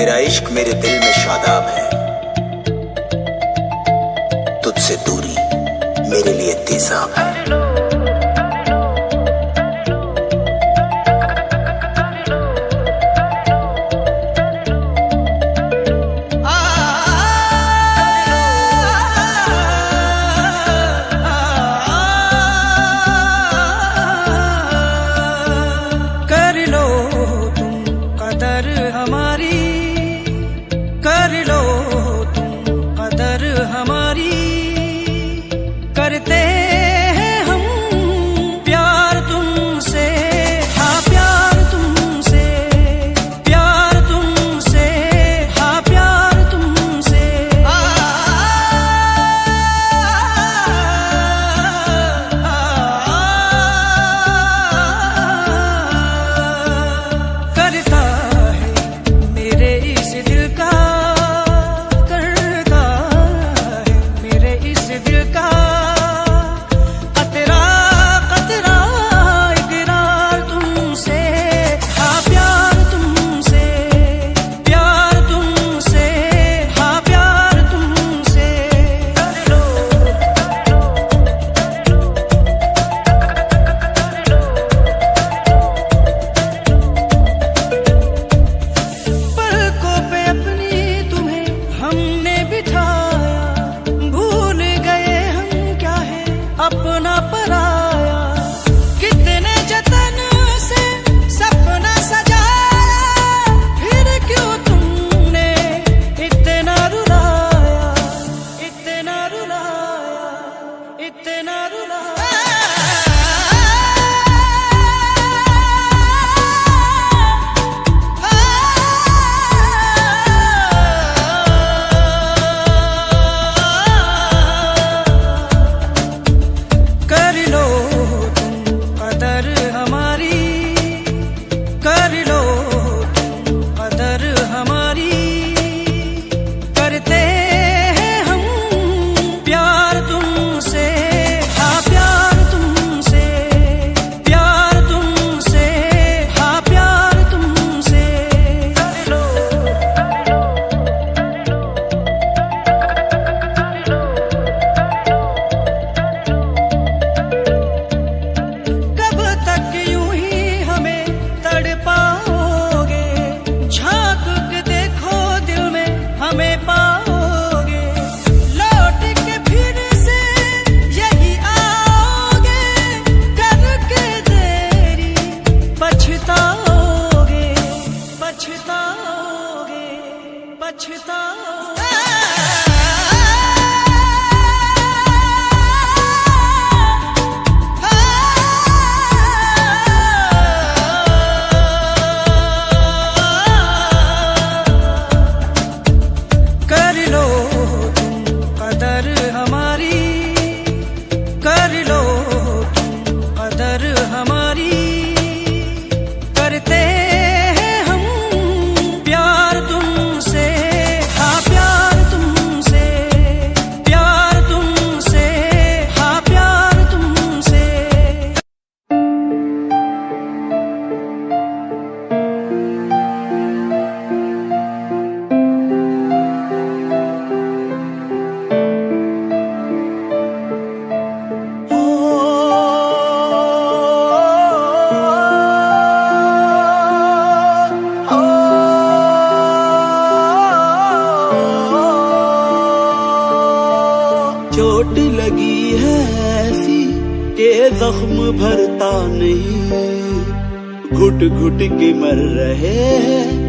तेरा इश्क मेरे दिल में शादाब है, तुझसे दूरी मेरे लिए तेजाब है। करते हैं हम प्यार तुमसे, हाँ प्यार तुमसे, प्यार तुमसे, हाँ प्यार तुमसे। करता है मेरे इस दिल का, करता है मेरे इस दिल का अपना पराया। कितने जतन से सपना सजाया, फिर क्यों तुमने इतना रुलाया, इतना रुलाया, इतना रुलाया। हमें पाओगे, लौट के फिर से यही आओगे, करके देरी पछताओगे, पछताओगे, पछताओगे। करते हैं हम प्यार तुमसे, हाँ प्यार तुमसे, प्यार तुमसे, हाँ प्यार तुमसे। चोट लगी है ऐसी के जख्म भरता नहीं, घुट घुट के मर रहे हैं